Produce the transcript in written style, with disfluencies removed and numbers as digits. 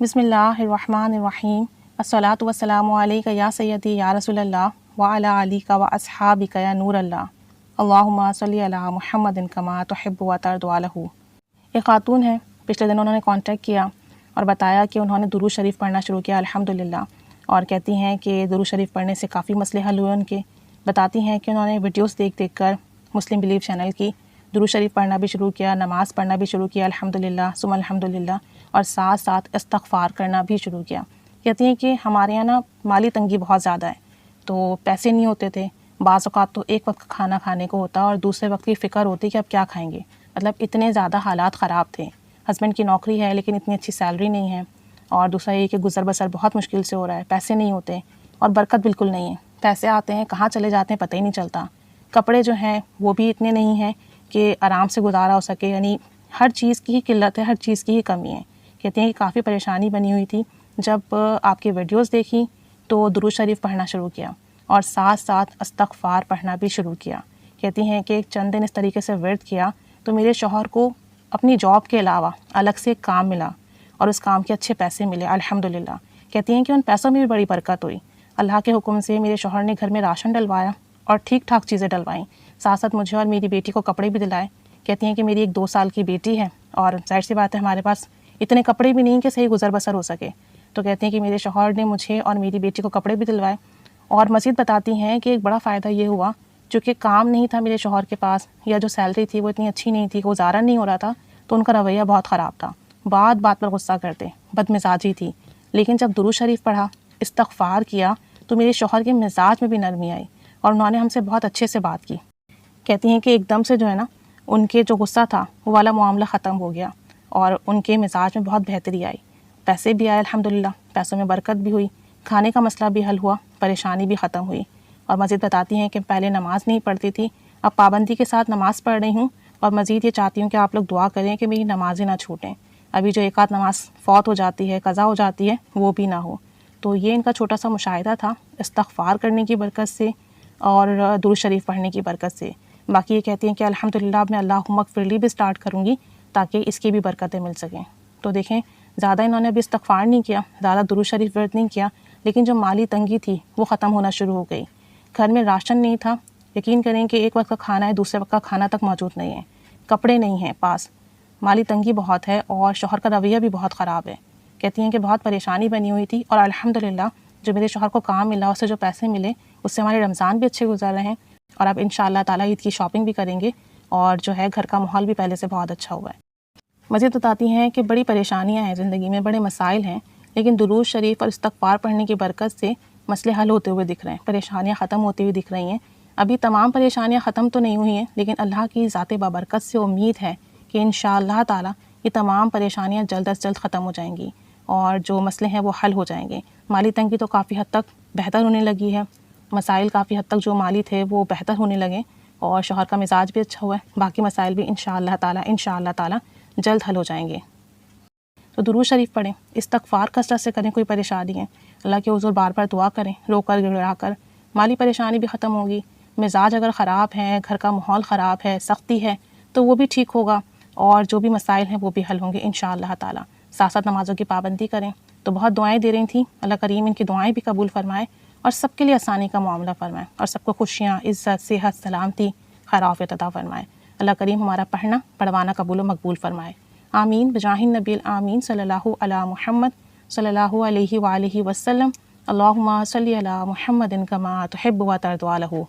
بسم اللہ الرحمن الرحیم الصلاۃ والسلام علیک یا سیدی یا رسول اللہ وعلی علیک و اصحابک یا نور اللہ اللہم صلی علی محمد کما تحب و ترضی عنہ۔ ایک خاتون ہیں، پچھلے دن انہوں نے کانٹیکٹ کیا اور بتایا کہ انہوں نے درود شریف پڑھنا شروع کیا الحمدللہ، اور کہتی ہیں کہ درود شریف پڑھنے سے کافی مسئلے حل ہوئے ان کے۔ بتاتی ہیں کہ انہوں نے ویڈیوز دیکھ دیکھ کر مسلم بلیف چینل کی درود شریف پڑھنا بھی شروع کیا، نماز پڑھنا بھی شروع کیا الحمدللہ ثم الحمدللہ، اور ساتھ ساتھ استغفار کرنا بھی شروع کیا۔ کہتی ہیں کہ ہمارے یہاں نا مالی تنگی بہت زیادہ ہے، تو پیسے نہیں ہوتے تھے، بعض اوقات تو ایک وقت کا کھانا کھانے کو ہوتا اور دوسرے وقت کی فکر ہوتی کہ اب کیا کھائیں گے، مطلب اتنے زیادہ حالات خراب تھے۔ ہسبینڈ کی نوکری ہے لیکن اتنی اچھی سیلری نہیں ہے، اور دوسرا یہ کہ گزر بسر بہت مشکل سے ہو رہا ہے، پیسے نہیں ہوتے اور برکت بالکل نہیں ہے، پیسے آتے ہیں کہاں چلے جاتے ہیں پتہ ہی نہیں چلتا۔ کپڑے جو ہیں وہ بھی اتنے نہیں ہیں کہ آرام سے گزارا ہو سکے، یعنی ہر چیز کی ہی قلت ہے، ہر چیز کی ہی کمی ہے۔ کہتے ہیں کہ کافی پریشانی بنی ہوئی تھی، جب آپ کی ویڈیوز دیکھی تو درود شریف پڑھنا شروع کیا اور ساتھ ساتھ استغفار پڑھنا بھی شروع کیا۔ کہتی ہیں کہ چند دن اس طریقے سے ورد کیا تو میرے شوہر کو اپنی جاب کے علاوہ الگ سے ایک کام ملا اور اس کام کے اچھے پیسے ملے الحمدللہ۔ کہتی ہیں کہ ان پیسوں میں بھی بڑی برکت ہوئی، اللہ کے حکم سے میرے شوہر نے گھر میں راشن ڈلوایا اور ٹھیک ٹھاک چیزیں ڈلوائیں، ساتھ ساتھ مجھے اور میری بیٹی کو کپڑے بھی دلائے۔ کہتی ہیں کہ میری ایک 2 سال کی بیٹی ہے اور ظاہر سی بات ہے ہمارے پاس اتنے کپڑے بھی نہیں کہ صحیح گزر بسر ہو سکے، تو کہتی ہیں کہ میرے شوہر نے مجھے اور میری بیٹی کو کپڑے بھی دلوائے۔ اور مزید بتاتی ہیں کہ ایک بڑا فائدہ یہ ہوا، چونکہ کام نہیں تھا میرے شوہر کے پاس یا جو سیلری تھی وہ اتنی اچھی نہیں تھی، گزارا نہیں ہو رہا تھا، تو ان کا رویہ بہت خراب تھا، بات بات پر غصہ کرتے، بد مزاجی تھی۔ لیکن جب درود شریف پڑھا، استغفار کیا، تو میرے شوہر کے مزاج میں بھی نرمی آئی اور انہوں نے ہم سے بہت اچھے سے بات کی۔ کہتی ہیں کہ ایک دم سے جو ہے نا ان کے جو غصہ تھا وہ والا معاملہ ختم ہو گیا اور ان کے مزاج میں بہت بہتری آئی، پیسے بھی آئے الحمدللہ، پیسوں میں برکت بھی ہوئی، کھانے کا مسئلہ بھی حل ہوا، پریشانی بھی ختم ہوئی۔ اور مزید بتاتی ہیں کہ پہلے نماز نہیں پڑھتی تھی، اب پابندی کے ساتھ نماز پڑھ رہی ہوں، اور مزید یہ چاہتی ہوں کہ آپ لوگ دعا کریں کہ میری نمازیں نہ چھوٹیں، ابھی جو ایک آدھ نماز فوت ہو جاتی ہے، قضا ہو جاتی ہے، وہ بھی نہ ہو۔ تو یہ ان کا چھوٹا سا مشاہدہ تھا استغفار کرنے کی برکت سے اور درود شریف پڑھنے کی برکت سے۔ باقی یہ کہتی ہیں کہ الحمدللہ اب میں اللہم اغفر لی بھی سٹارٹ کروں گی تاکہ اس کی بھی برکتیں مل سکیں۔ تو دیکھیں زیادہ انہوں نے ابھی استغفار نہیں کیا، زیادہ درود شریف ورد نہیں کیا، لیکن جو مالی تنگی تھی وہ ختم ہونا شروع ہو گئی۔ گھر میں راشن نہیں تھا، یقین کریں کہ ایک وقت کا کھانا ہے، دوسرے وقت کا کھانا تک موجود نہیں ہے، کپڑے نہیں ہیں پاس، مالی تنگی بہت ہے اور شوہر کا رویہ بھی بہت خراب ہے۔ کہتی ہیں کہ بہت پریشانی بنی ہوئی تھی، اور الحمدللہ جو میرے شوہر کو کام ملا، اس سے جو پیسے ملے، اس سے ہمارے رمضان بھی اچھے گزر رہے ہیں، اور اب انشاءاللہ تعالیٰ عید کی شاپنگ بھی کریں گے، اور جو ہے گھر کا ماحول بھی پہلے سے بہت اچھا ہوا ہے۔ مزید بتاتی ہیں کہ بڑی پریشانیاں ہیں زندگی میں، بڑے مسائل ہیں، لیکن درود شریف اور استغفار پڑھنے کی برکت سے مسئلے حل ہوتے ہوئے دکھ رہے ہیں، پریشانیاں ختم ہوتی ہوئی دکھ رہی ہیں۔ ابھی تمام پریشانیاں ختم تو نہیں ہوئی ہیں، لیکن اللہ کی ذات بابرکت سے امید ہے کہ انشاءاللہ تعالیٰ یہ تمام پریشانیاں جلد از جلد ختم ہو جائیں گی اور جو مسئلے ہیں وہ حل ہو جائیں گے۔ مالی تنگی تو کافی حد تک بہتر ہونے لگی ہے، مسائل کافی حد تک جو مالی تھے وہ بہتر ہونے لگے، اور شوہر کا مزاج بھی اچھا ہوا ہے، باقی مسائل بھی انشاءاللہ تعالیٰ جلد حل ہو جائیں گے۔ تو درود شریف پڑھیں، استغفار کثرت سے کریں، کوئی پریشانی ہے اللہ کے حضور بار بار دعا کریں، رو کر گڑا کر، مالی پریشانی بھی ختم ہوگی۔ مزاج اگر خراب ہے، گھر کا ماحول خراب ہے، سختی ہے، تو وہ بھی ٹھیک ہوگا، اور جو بھی مسائل ہیں وہ بھی حل ہوں گے انشاءاللہ تعالیٰ۔ ساتھ ساتھ نمازوں کی پابندی کریں۔ تو بہت دعائیں دے رہی تھیں، اللہ کریم ان کی دعائیں بھی قبول فرمائے اور سب کے لیے آسانی کا معاملہ فرمائے، اور سب کو خوشیاں، عزت، صحت، سلامتی، خیر عافیت عطا فرمائے۔ اللہ کریم ہمارا پڑھنا پڑھوانا قبول و مقبول فرمائے، آمین بجاہ النبی الآمین صلی اللہ علی محمد صلی اللہ علیہ وآلہ وسلم۔ اللہم صلی علی محمد کما تحب و ترضی عنہ۔